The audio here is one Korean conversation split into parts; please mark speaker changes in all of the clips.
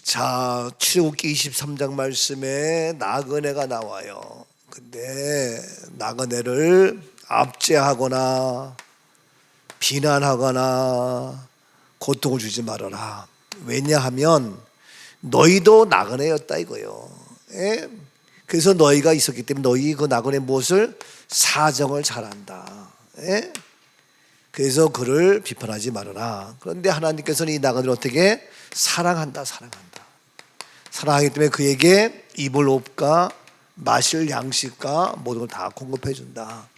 Speaker 1: 자, 출애굽기 23장 말씀에 나그네가 나와요. 근데 나그네를 압제하거나 비난하거나 고통을 주지 말아라. 왜냐하면 너희도 나그네였다 이거요. 예? 그래서 너희가 있었기 때문에 너희 그 나그네 무엇을 사정을 잘한다. 예? 그래서 그를 비판하지 말아라. 그런데 하나님께서는 이 나그네를 어떻게 사랑한다. 사랑하기 때문에 그에게 입을 옷과 마실 양식과 모든 걸 다 공급해 준다.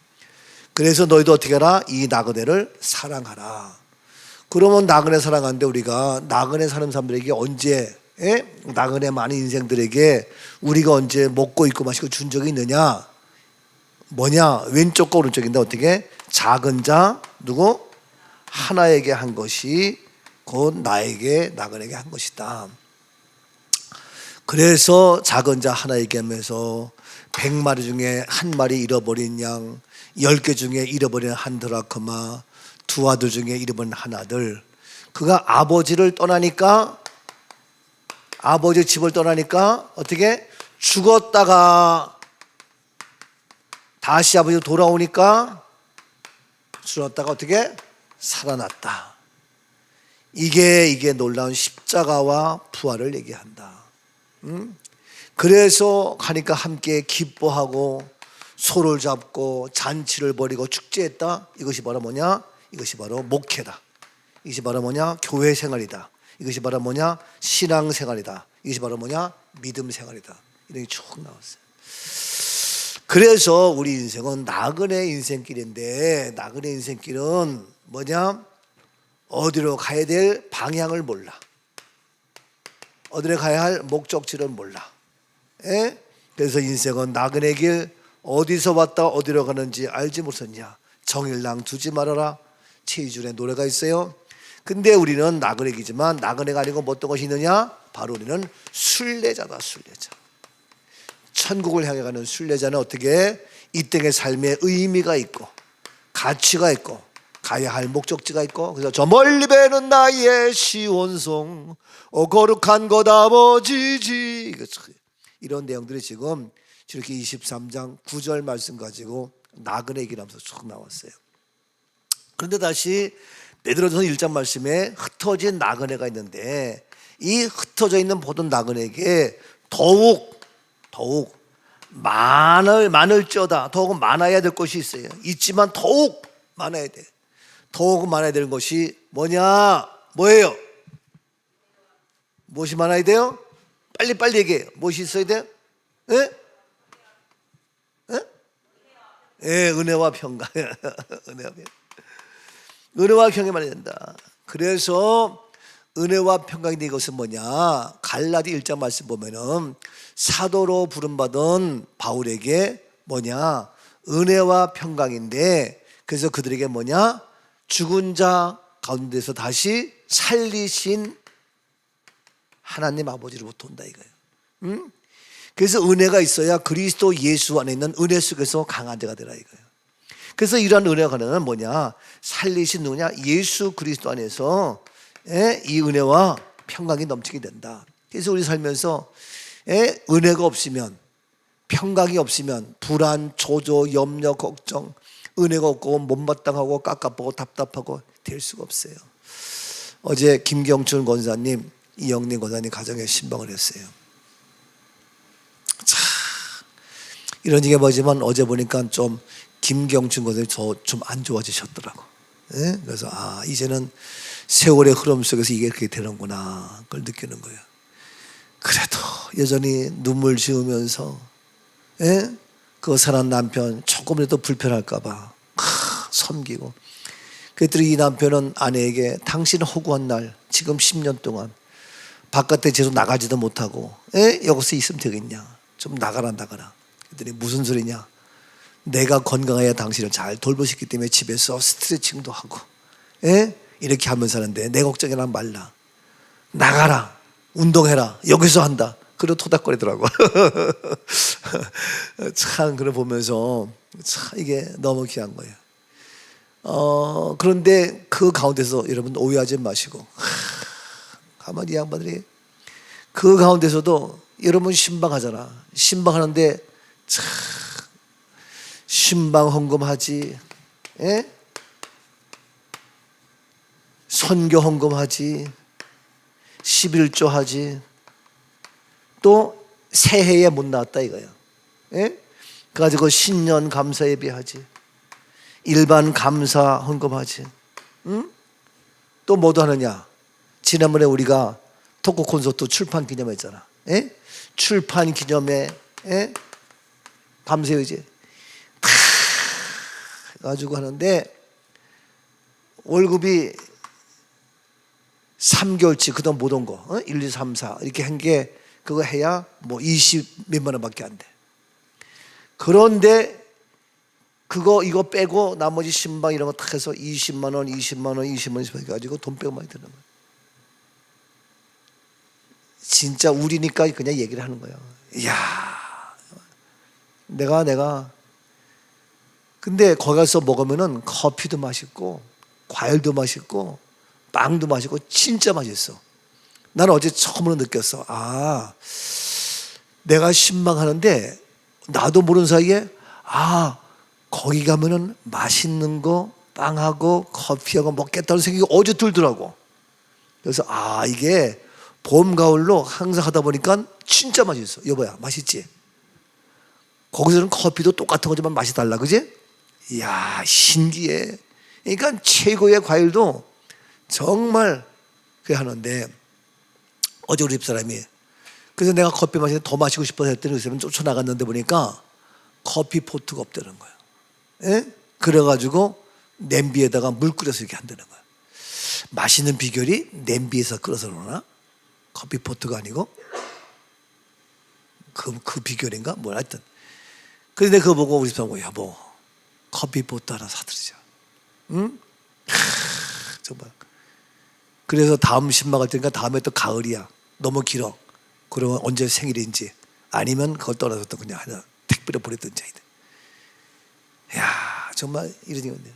Speaker 1: 그래서 너희도 어떻게 하라? 이 나그네를 사랑하라. 그러면 나그네 사랑하는데 우리가 나그네 사는 사람들에게 언제 나그네 많은 인생들에게 우리가 언제 먹고 입고 마시고 준 적이 있느냐? 뭐냐? 왼쪽과 오른쪽인데 어떻게? 작은 자 누구? 하나에게 한 것이 곧 나에게 나그네에게 한 것이다. 그래서 작은 자 하나에게 하면서 100마리 중에 한 마리 잃어버린 양, 10개 중에 잃어버린 한 드라크마, 두 아들 중에 잃어버린 한 아들. 그가 아버지를 떠나니까, 아버지 집을 떠나니까 어떻게? 죽었다가 다시 아버지로 돌아오니까 죽었다가 어떻게? 살아났다. 이게 놀라운 십자가와 부활을 얘기한다. 그래서 가니까 함께 기뻐하고 소를 잡고 잔치를 벌이고 축제했다. 이것이 바로 뭐냐? 이것이 바로 목회다. 이것이 바로 뭐냐? 교회 생활이다. 이것이 바로 뭐냐? 신앙 생활이다. 이것이 바로 뭐냐? 믿음 생활이다. 이런 게 쭉 나왔어요. 그래서 우리 인생은 나그네 인생길인데, 나그네 인생길은 뭐냐? 어디로 가야 될 방향을 몰라. 어디로 가야 할 목적지를 몰라. 예? 그래서 인생은 나그네 길, 어디서 왔다 어디로 가는지 알지 못했냐. 정일랑 두지 말아라. 최희준의 노래가 있어요. 근데 우리는 나그네 길이지만 나그네가 아니고 뭐 어떤 것이 있느냐? 바로 우리는 순례자다. 순례자. 천국을 향해 가는 순례자는 어떻게? 이 땅의 삶에 의미가 있고 가치가 있고 가야 할 목적지가 있고, 그래서 저 멀리 배는 나의 시온송 거룩한 것 아버지지, 이런 내용들이 지금 이렇게 23장 9절 말씀 가지고 나그네 얘기를 하면서 쭉 나왔어요. 그런데 다시 베드로전서 1장 말씀에 흩어진 나그네가 있는데, 이 흩어져 있는 모든 나그네에게 더욱 많을지어다, 더욱 많아야 될 것이 있어요. 있지만 더욱 많아야 돼. 더욱 많아야 되는 것이 뭐냐? 뭐예요? 무엇이 많아야 돼요? 빨리 얘기해요. 무엇이 있어야 돼요? 예? 예, 은혜와 평강. 은혜와 평강이 많아야 된다. 그래서 은혜와 평강인데 이것은 뭐냐? 갈라디 1장 말씀 보면은 사도로 부름받은 바울에게 뭐냐? 은혜와 평강인데, 그래서 그들에게 뭐냐? 죽은 자 가운데서 다시 살리신 하나님 아버지로부터 온다 이거예요. 그래서 은혜가 있어야 그리스도 예수 안에 있는 은혜 속에서 강한 자가 되라 이거예요. 그래서 이러한 은혜가 가능한 뭐냐? 살리신 누구냐? 예수 그리스도 안에서 이 은혜와 평강이 넘치게 된다. 그래서 우리 살면서 은혜가 없으면, 평강이 없으면 불안, 조조, 염려, 걱정, 은혜가 없고 못마땅하고 깝깝하고 답답하고 될 수가 없어요. 어제 김경춘 권사님, 이영린 권사님 가정에 신방을 했어요. 참 이런 얘기가 뭐지만 어제 보니까 좀 김경춘 권사님이 좀 안 좋아지셨더라고. 그래서 이제는 세월의 흐름 속에서 이게 그렇게 되는구나, 그걸 느끼는 거예요. 그래도 여전히 눈물 지으면서 그 사람 남편 조금이라도 불편할까 봐 섬기고, 그랬더니 이 남편은 아내에게 당신 허구한 날 지금 10년 동안 바깥에 계속 나가지도 못하고 여기서 있으면 되겠냐, 좀 나가라. 그랬더니 무슨 소리냐, 내가 건강해야 당신을 잘 돌볼 수 있기 때문에 집에서 스트레칭도 하고 이렇게 하면서 하는데 내 걱정이란 말라, 나가라, 운동해라, 여기서 한다. 그리고 토닥거리더라고. 참 그걸 보면서 참 이게 너무 귀한 거예요. 그런데 그 가운데서 여러분 오해하지 마시고 가만히 이 양반들이 그 가운데서도 여러분 신방하잖아. 신방하는데 참 신방 헌금하지, 예? 선교 헌금하지, 11조 하지, 또 새해에 못 나왔다 이거예요. 예? 그래가지고 신년 감사 예배하지, 일반 감사 헌금하지, 응? 또 뭐도 하느냐? 지난번에 우리가 토크 콘서트 출판 기념했잖아. 예? 출판 기념회, 예? 밤새우지 다 가지고 하는데 월급이 3개월치 그동안 못 온 거, 1, 2, 3, 4 이렇게 한 게 그거 해야 뭐 20 몇만 원밖에 안 돼. 그런데 그거 이거 빼고 나머지 신방 이런 거 다 해서 20만 원, 20만 원, 20만 원씩 가지고 돈 빼고 많이 드는 거야. 진짜 우리니까 그냥 얘기를 하는 거예요. 이야, 내가 근데 거기 가서 먹으면은 커피도 맛있고 과일도 맛있고 빵도 맛있고 진짜 맛있어. 나는 어제 처음으로 느꼈어. 아, 내가 신방하는데 나도 모르는 사이에 아, 거기 가면은 맛있는 거 빵하고 커피하고 먹겠다는 생각이 어제 들더라고. 그래서 아, 이게 봄 가을로 항상 하다 보니까 진짜 맛있어. 여보야, 맛있지? 거기서는 커피도 똑같은 거지만 맛이 달라, 그지? 이야, 신기해. 그러니까 최고의 과일도 정말 그래 하는데 어제 우리 집사람이 그래서 내가 커피 마시는데 더 마시고 싶어서 했더니 그 사람은 쫓아나갔는데 보니까 커피 포트가 없다는 거야. 예? 그래가지고 냄비에다가 물 끓여서 이렇게 한다는 거야. 맛있는 비결이 냄비에서 끓여서 그러나? 커피 포트가 아니고 그 비결인가? 뭐 하여튼 그래서 내가 그거 보고 우리 집사람이 여보 커피 포트 하나 사드리자. 응? 정말. 그래서 다음 신방 갈 때니까 다음에 또 가을이야. 너무 길어. 그러면 언제 생일인지 아니면 그걸 떠나서 또 그냥 하나 택배로 보냈든지. 야, 정말 이런 건데.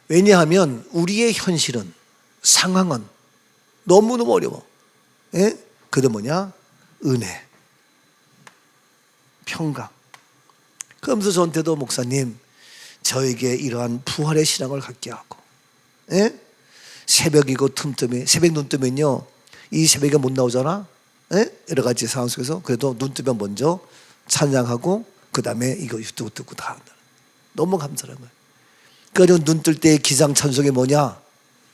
Speaker 1: 왜냐하면 우리의 현실은 상황은 너무너무 어려워. 예? 그게 뭐냐? 은혜, 평강. 그러면서 저한테도 목사님 저에게 이러한 부활의 신앙을 갖게 하고, 예? 새벽이고 틈틈이 새벽 눈 뜨면요 이 새벽에 못 나오잖아. 예? 여러 가지 상황 속에서 그래도 눈 뜨면 먼저 찬양하고 그 다음에 이거 유튜브 듣고 다 한다. 너무 감사한 거야. 그러니까 눈 뜰 때의 기상 찬송이 뭐냐?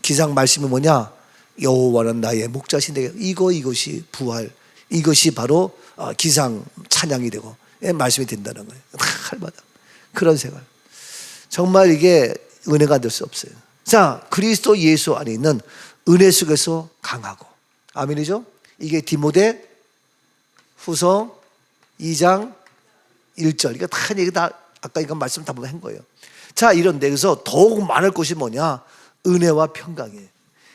Speaker 1: 기상 말씀이 뭐냐? 여호와는 나의 목자신데 이것이 부활, 이것이 바로 기상 찬양이 되고 말씀이 된다는 거예요. 할마다 그런 생활. 정말 이게 은혜가 될 수 없어요. 자, 그리스도 예수 안에 있는 은혜 속에서 강하고. 아멘이죠? 이게 디모데 후서 2장 1절. 이거 다 얘기 다 아까 이거 말씀 다 보면 한 거예요. 자, 이런 데서 더욱 많을 것이 뭐냐? 은혜와 평강이에요.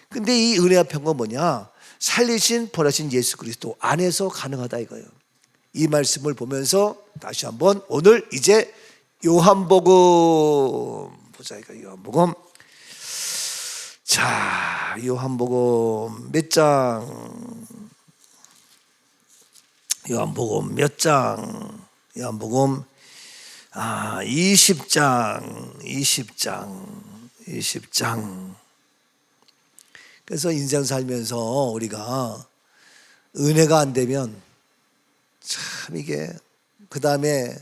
Speaker 1: 근데 이 은혜와 평강은 뭐냐? 살리신 벌하신 예수 그리스도 안에서 가능하다 이거예요. 이 말씀을 보면서 다시 한번 오늘 이제 요한복음 보자. 이거 요한복음. 자, 요한복음 몇 장? 요한복음 몇 장? 요한복음 20장. 그래서 인생 살면서 우리가 은혜가 안 되면 참 이게 그 다음에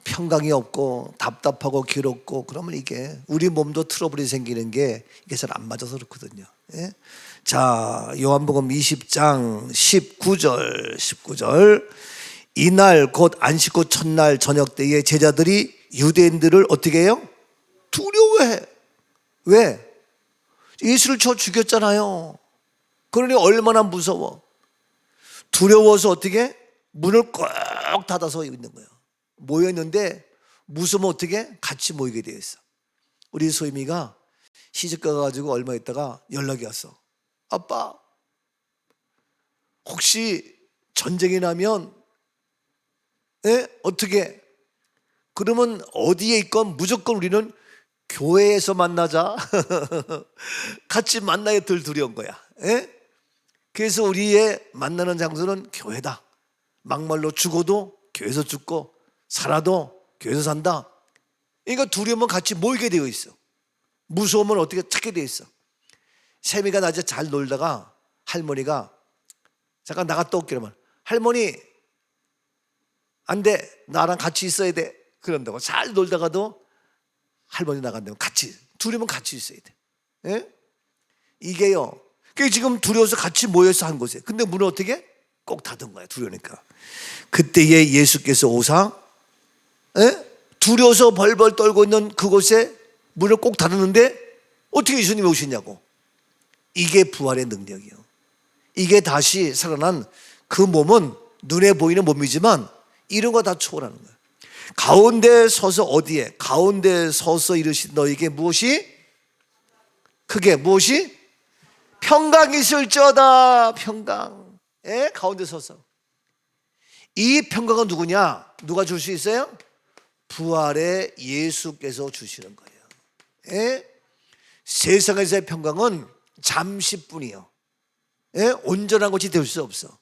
Speaker 1: 평강이 없고 답답하고 괴롭고 그러면 이게 우리 몸도 트러블이 생기는 게 이게 잘 안 맞아서 그렇거든요. 예? 자, 요한복음 20장 19절 이날 곧 안식구 첫날 저녁 때에 제자들이 유대인들을 어떻게 해요? 두려워해. 왜? 예수를 쳐 죽였잖아요. 그러니 얼마나 무서워. 두려워서 어떻게? 문을 꼭 닫아서 있는 거예요. 모여있는데 무서우면 어떻게? 같이 모이게 되어 있어. 우리 소임이가 시집 가가지고 얼마 있다가 연락이 왔어. 아빠, 혹시 전쟁이 나면 어떻게? 그러면 어디에 있건 무조건 우리는 교회에서 만나자. 같이 만나야 덜 두려운 거야. 그래서 우리의 만나는 장소는 교회다. 막말로 죽어도 교회에서 죽고 살아도 교회에서 산다. 그러니까 두려움은 같이 모이게 되어 있어. 무서움은 어떻게 찾게 되어 있어. 세미가 낮에 잘 놀다가 할머니가 잠깐 나갔다 올게 그러면 할머니 안 돼. 나랑 같이 있어야 돼. 그런다고. 잘 놀다가도 할머니 나간다면 같이, 두려움은 같이 있어야 돼. 예? 이게요. 그게 지금 두려워서 같이 모여서 한 곳이에요. 근데 문을 어떻게? 꼭 닫은 거야. 두려우니까. 그때에 예수께서 오사 두려워서 벌벌 떨고 있는 그곳에 문을 꼭 닫았는데 어떻게 예수님이 오시냐고. 이게 부활의 능력이요. 이게 다시 살아난 그 몸은 눈에 보이는 몸이지만 이런 거 다 초월하는 거예요. 가운데 서서 어디에? 가운데 서서 이르신 너에게 무엇이? 그게 무엇이? 평강이 있을지어다. 평강. 예? 가운데 서서. 이 평강은 누구냐? 누가 줄 수 있어요? 부활의 예수께서 주시는 거예요. 예? 세상에서의 평강은 잠시뿐이요. 예? 온전한 것이 될 수 없어.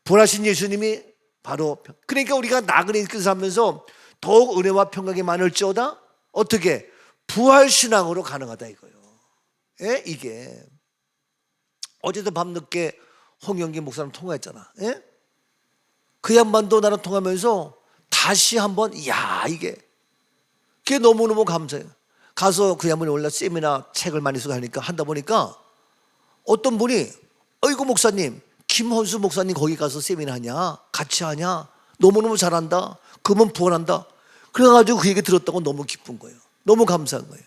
Speaker 1: 부활하신 예수님이 바로, 그러니까 우리가 나그네 살면서 더욱 은혜와 평강이 많을지어다. 어떻게? 부활신앙으로 가능하다 이거예요. 예? 이게 어제도 밤늦게 홍영기 목사님 통화했잖아. 예? 그 양반도 나랑 통화하면서 다시 한번 이게 너무너무 감사해요. 가서 그 양반이 원래 세미나 책을 많이 쓰고 하니까 한다 보니까 어떤 분이 어이구 목사님, 김헌수 목사님 거기 가서 세미나 하냐? 같이 하냐? 너무너무 잘한다. 그분 부활한다. 그래가지고 그 얘기 들었다고 너무 기쁜 거예요. 너무 감사한 거예요.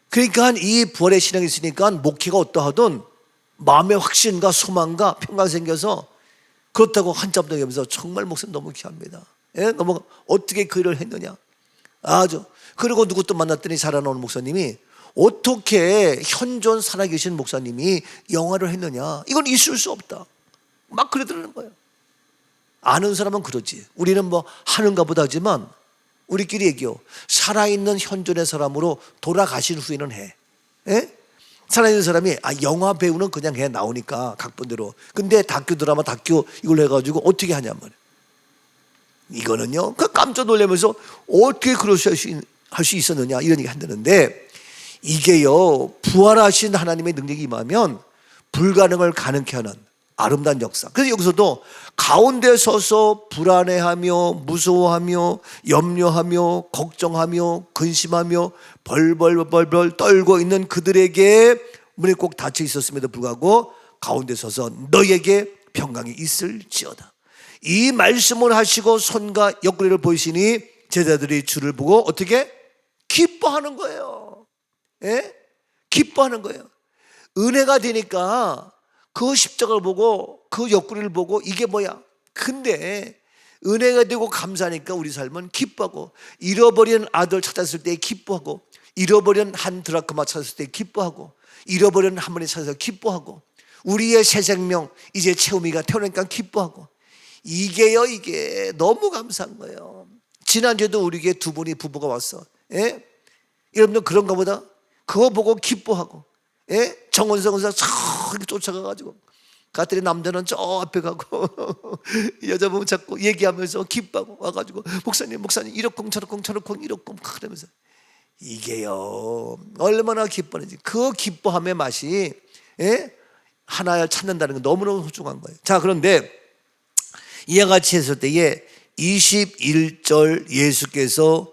Speaker 1: 그러니까 이 부활의 신앙이 있으니까 목회가 어떠하든 마음의 확신과 소망과 평강 생겨서 그렇다고 한참 더 하면서 정말 목사님 너무 귀합니다. 예? 너무 어떻게 그 일을 했느냐. 아주. 그리고 누구 또 만났더니 살아나온 목사님이 어떻게 현존 살아계신 목사님이 영화를 했느냐. 이건 있을 수 없다. 막 그러더라는 거예요. 아는 사람은 그러지. 우리는 뭐 하는가 보다 하지만 우리끼리 얘기해요. 살아있는 현존의 사람으로 돌아가신 후에는 해. 예? 살아있는 사람이 영화 배우는 그냥 해 나오니까 각본대로. 근데 다큐 드라마 다큐 이걸 해가지고 어떻게 하냐 말이에요. 이거는요 깜짝 놀라면서 어떻게 그럴 수 할 수 있었느냐 이런 얘기 한다는데 이게요 부활하신 하나님의 능력이 임하면 불가능을 가능케 하는 아름다운 역사. 그래서 여기서도 가운데 서서 불안해하며 무서워하며 염려하며 걱정하며 근심하며 벌벌 떨고 있는 그들에게 문이 꼭 닫혀 있었음에도 불구하고 가운데 서서 너에게 평강이 있을지어다. 이 말씀을 하시고 손과 옆구리를 보이시니 제자들이 주를 보고 어떻게? 기뻐하는 거예요. 예? 기뻐하는 거예요. 은혜가 되니까 그 십자가를 보고 그 옆구리를 보고 이게 뭐야? 근데 은혜가 되고 감사하니까 우리 삶은 기뻐하고 잃어버린 아들 찾았을 때 기뻐하고 잃어버린 한 드라크마 찾았을 때 기뻐하고 잃어버린 한 번에 찾아서 기뻐하고 우리의 새 생명 이제 채우미가 태어나니까 기뻐하고 이게요 이게 너무 감사한 거예요. 지난주에도 우리에게 두 분이 부부가 왔어. 예? 여러분들 그런가 보다. 그거 보고 기뻐하고 예? 정원석 의사 저기 쫓아가가지고 갔더니 남자는 저 앞에 가고 여자분 자꾸 얘기하면서 기뻐하고 와가지고 목사님 이렇쿵 저렇쿵 이렇쿵 그러면서 이게요 얼마나 기뻐하는지 그 기뻐함의 맛이 예? 하나를 찾는다는 건 너무너무 소중한 거예요. 자 그런데 이와 같이 했을 때에 21절 예수께서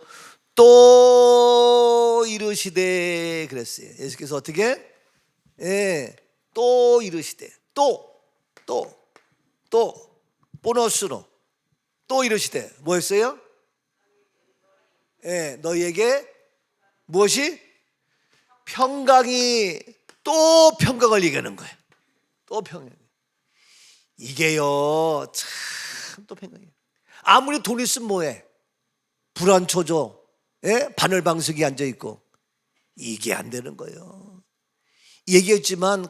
Speaker 1: 또 이르시되 그랬어요. 예수께서 어떻게? 예, 또 이르시되 또 보너스로 또 이르시되 뭐였어요? 예, 너희에게 무엇이? 평강이 또 평강을 얘기하는 거예요. 또 평강. 이게요 참 또 평강이에요. 아무리 돈 있으면 뭐해? 불안초조 예? 바늘방석이 앉아있고 이게 안 되는 거예요. 얘기했지만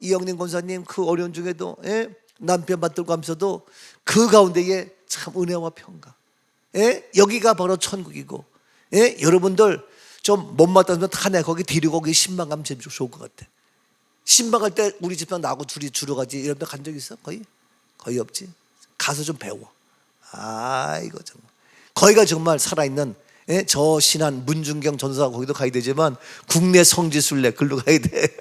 Speaker 1: 이영림 권사님 그 어려운 중에도 예? 남편 받들고 하면서도 그 가운데에 참 은혜와 평강 예? 여기가 바로 천국이고 예? 여러분들 좀 못마땅하면 타네 거기 데리고 거기 신방가면 제일 좋을 것 같아. 신방 갈 때 우리 집사람 나하고 둘이 주러 가지 이런 데 간 적 있어? 거의 없지. 가서 좀 배워. 이거 정말 거기가 정말 살아있는, 예? 저 신안 문중경 전사 거기도 가야 되지만 국내 성지순례 글로 가야 돼.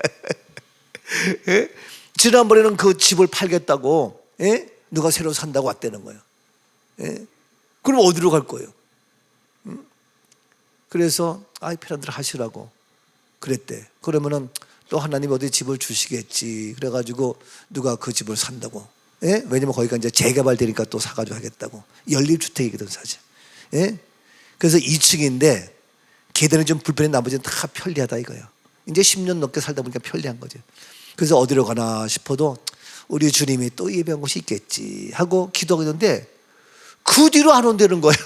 Speaker 1: 예? 지난번에는 그 집을 팔겠다고, 예? 누가 새로 산다고 왔다는 거예요. 예? 그럼 어디로 갈 거예요? 그래서 편한 대로 하시라고 그랬대. 그러면은 또 하나님 어디 집을 주시겠지. 그래가지고 누가 그 집을 산다고. 예? 왜냐면 거기가 이제 재개발되니까 또 사가지고 하겠다고. 연립주택이거든 사실. 예? 그래서 2층인데 계단이 좀 불편해. 나머지는 다 편리하다 이거야. 이제 10년 넘게 살다 보니까 편리한 거지. 그래서 어디로 가나 싶어도 우리 주님이 또 예배한 곳이 있겠지 하고 기도하고 있는데 그 뒤로 안 온다는 거예요.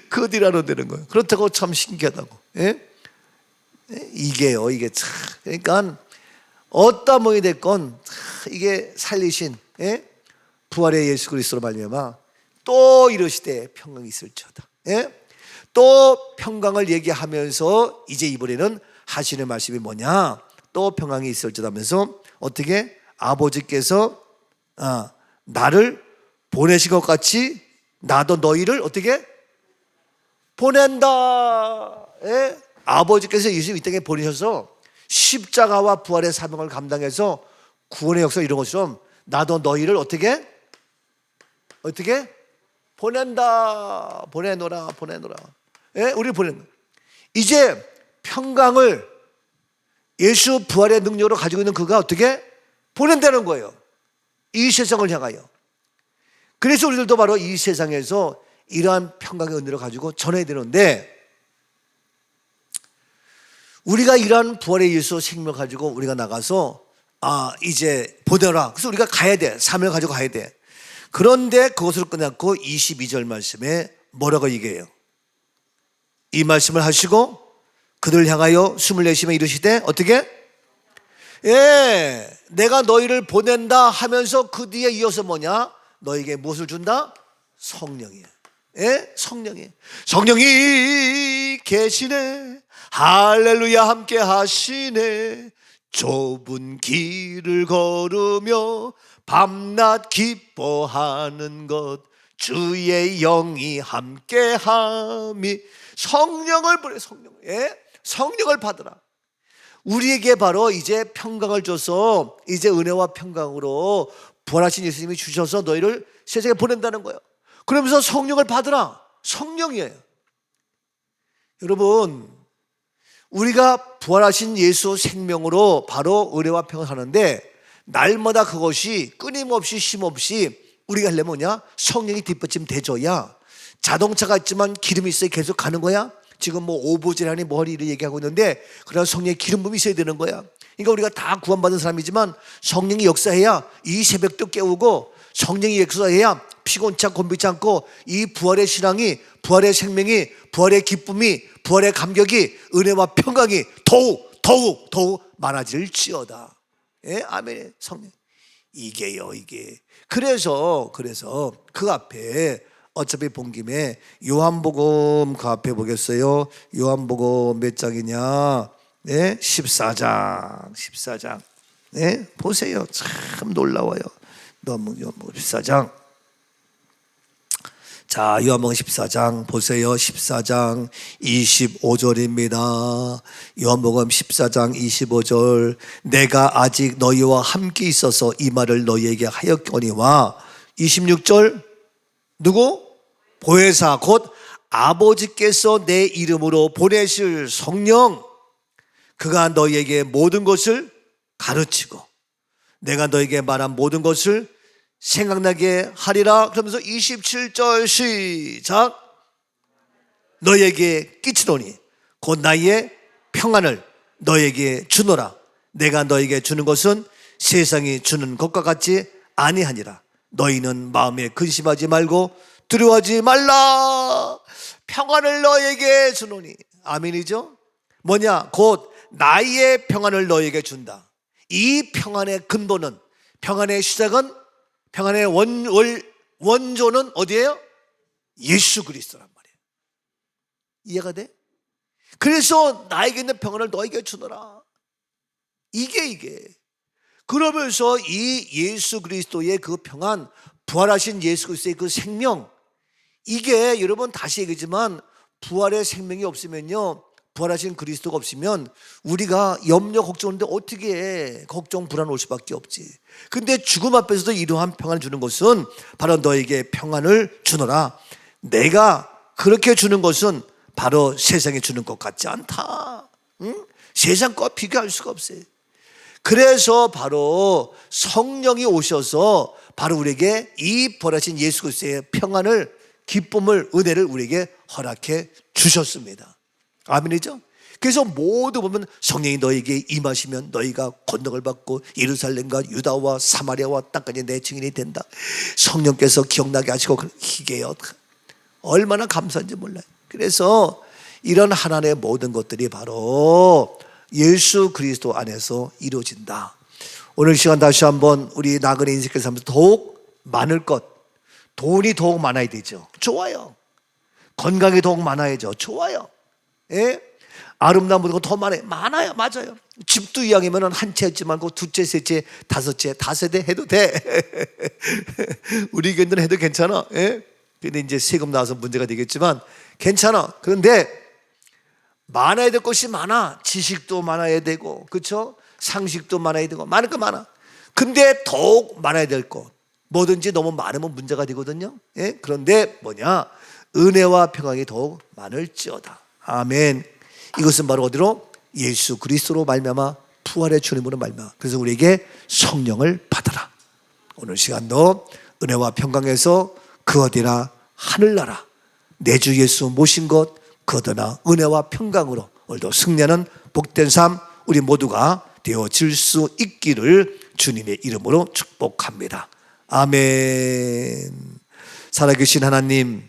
Speaker 1: 그 뒤로 안 온다는 거예요. 그렇다고 참 신기하다고. 예? 이게요, 이게 참. 그러니까 어떤 모양이 됐건 이게 살리신, 예? 부활의 예수 그리스도로 말미암아 또 이러시되 평강이 있을지어다. 예? 또 평강을 얘기하면서 이제 이번에는 하시는 말씀이 뭐냐? 또 평강이 있을지어다 하면서 어떻게 아버지께서 나를 보내신 것 같이 나도 너희를 어떻게 보낸다. 예? 아버지께서 예수 이 땅에 보내셔서 십자가와 부활의 사명을 감당해서 구원의 역사 이런 것처럼 나도 너희를 어떻게 보낸다. 보내노라. 예? 우리를 보낸다. 이제 평강을 예수 부활의 능력으로 가지고 있는 그가 어떻게 보낸다는 거예요. 이 세상을 향하여. 그래서 우리들도 바로 이 세상에서 이러한 평강의 은혜를 가지고 전해야 되는데, 우리가 이러한 부활의 예수 생명을 가지고 우리가 나가서 이제 보내라. 그래서 우리가 가야 돼. 사명을 가지고 가야 돼. 그런데 그것을 끝났고 22절 말씀에 뭐라고 얘기해요? 이 말씀을 하시고 그들을 향하여 숨을 내쉬며 이르시되 어떻게? 예, 내가 너희를 보낸다 하면서 그 뒤에 이어서 뭐냐? 너에게 무엇을 준다? 성령이에요. 예? 성령이 계시네. 할렐루야 함께 하시네. 좁은 길을 걸으며 밤낮 기뻐하는 것 주의 영이 함께함이. 성령을 보내. 예? 성령을 받으라. 우리에게 바로 이제 평강을 줘서 이제 은혜와 평강으로 부활하신 예수님이 주셔서 너희를 세상에 보낸다는 거예요. 그러면서 성령을 받으라. 성령이에요. 여러분, 우리가 부활하신 예수 생명으로 바로 은혜와 평강을 하는데 날마다 그것이 끊임없이 쉼없이 우리가 하려면 뭐냐? 성령이 뒷받침 돼줘야. 자동차가 있지만 기름이 있어야 계속 가는 거야. 지금 뭐 오보제라니 머리를 얘기하고 있는데 그래서 성령의 기름 부음이 있어야 되는 거야. 그러니까 우리가 다 구원받은 사람이지만 성령이 역사해야 이 새벽도 깨우고, 성령이 역사해야 피곤치 않고 곤비치 않고 이 부활의 신앙이, 부활의 생명이, 부활의 기쁨이, 부활의 감격이, 은혜와 평강이 더욱 많아질지어다. 예? 아멘. 성령. 이게요, 이게. 그래서 그 앞에 어차피 본 김에 요한복음 그 앞에 보겠어요. 요한복음 몇 장이냐? 네, 14장. 네, 보세요. 참 놀라워요. 너무 요한복음 14장. 자, 요한복음 14장 보세요. 14장 25절입니다. 요한복음 14장 25절. 내가 아직 너희와 함께 있어서 이 말을 너희에게 하였거니와. 26절. 누구? 보혜사 곧 아버지께서 내 이름으로 보내실 성령, 그가 너희에게 모든 것을 가르치고 내가 너희에게 말한 모든 것을 생각나게 하리라. 그러면서 27절 시작. 너희에게 끼치노니 곧 나의 평안을 너희에게 주노라. 내가 너희에게 주는 것은 세상이 주는 것과 같지 아니하니라. 너희는 마음에 근심하지 말고 두려워하지 말라. 평안을 너에게 주노니. 아멘이죠? 뭐냐? 곧 나의 평안을 너에게 준다. 이 평안의 근본은, 평안의 시작은, 평안의 원조는 어디예요? 예수 그리스도란 말이에요. 이해가 돼? 그래서 나에게 있는 평안을 너에게 주노라. 이게. 그러면서 이 예수 그리스도의 그 평안, 부활하신 예수 그리스도의 그 생명, 이게 여러분 다시 얘기지만 부활의 생명이 없으면요, 부활하신 그리스도가 없으면 우리가 염려 걱정하는데 어떻게 해? 걱정 불안 올 수밖에 없지. 근데 죽음 앞에서도 이러한 평안을 주는 것은 바로 너에게 평안을 주노라. 내가 그렇게 주는 것은 바로 세상에 주는 것 같지 않다. 응? 세상과 비교할 수가 없어요. 그래서 바로 성령이 오셔서 바로 우리에게 이 부활하신 예수 그리스도의 평안을, 기쁨을, 은혜를 우리에게 허락해 주셨습니다. 아멘이죠? 그래서 모두 보면 성령이 너에게 임하시면 너희가 권능을 받고 예루살렘과 유다와 사마리아와 땅까지 내 증인이 된다. 성령께서 기억나게 하시고, 이게 얼마나 감사한지 몰라요. 그래서 이런 하나님의 모든 것들이 바로 예수 그리스도 안에서 이루어진다. 오늘 시간 다시 한번 우리 나그네 인생길 살면서 더욱 많을 것, 돈이 더욱 많아야 되죠. 좋아요. 건강이 더욱 많아야죠. 좋아요. 예? 아름다운 모든 거 더 많아요. 맞아요. 집도 이왕이면 한 채 했지 말고 두 채, 세 채, 다섯 채, 다섯 대 해도 돼. 우리 의견들은 해도 괜찮아. 예? 근데 이제 세금 나와서 문제가 되겠지만 괜찮아. 그런데 많아야 될 것이 많아. 지식도 많아야 되고, 그렇죠? 상식도 많아야 되고, 많을 거 많아. 근데 더욱 많아야 될 것, 뭐든지 너무 많으면 문제가 되거든요. 예? 그런데 뭐냐? 은혜와 평강이 더욱 많을지어다. 아멘. 이것은 바로 어디로? 예수 그리스도로 말미암아 부활의 주님으로 말미암아. 그래서 우리에게 성령을 받아라. 오늘 시간도 은혜와 평강에서 그 어디나 하늘나라 내 주 예수 모신 것 그 어디나 은혜와 평강으로 오늘도 승리하는 복된 삶 우리 모두가 되어질 수 있기를 주님의 이름으로 축복합니다. 아멘. 살아계신 하나님,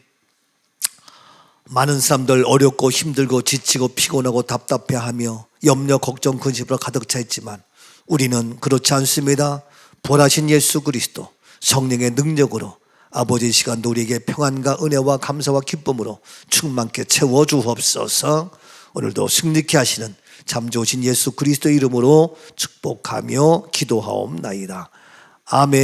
Speaker 1: 많은 사람들 어렵고 힘들고 지치고 피곤하고 답답해하며 염려 걱정 근심으로 가득 차 있지만 우리는 그렇지 않습니다. 부활하신 예수 그리스도 성령의 능력으로 아버지 시간도 우리에게 평안과 은혜와 감사와 기쁨으로 충만케 채워주옵소서. 오늘도 승리케 하시는 참 좋으신 예수 그리스도 이름으로 축복하며 기도하옵나이다. 아멘.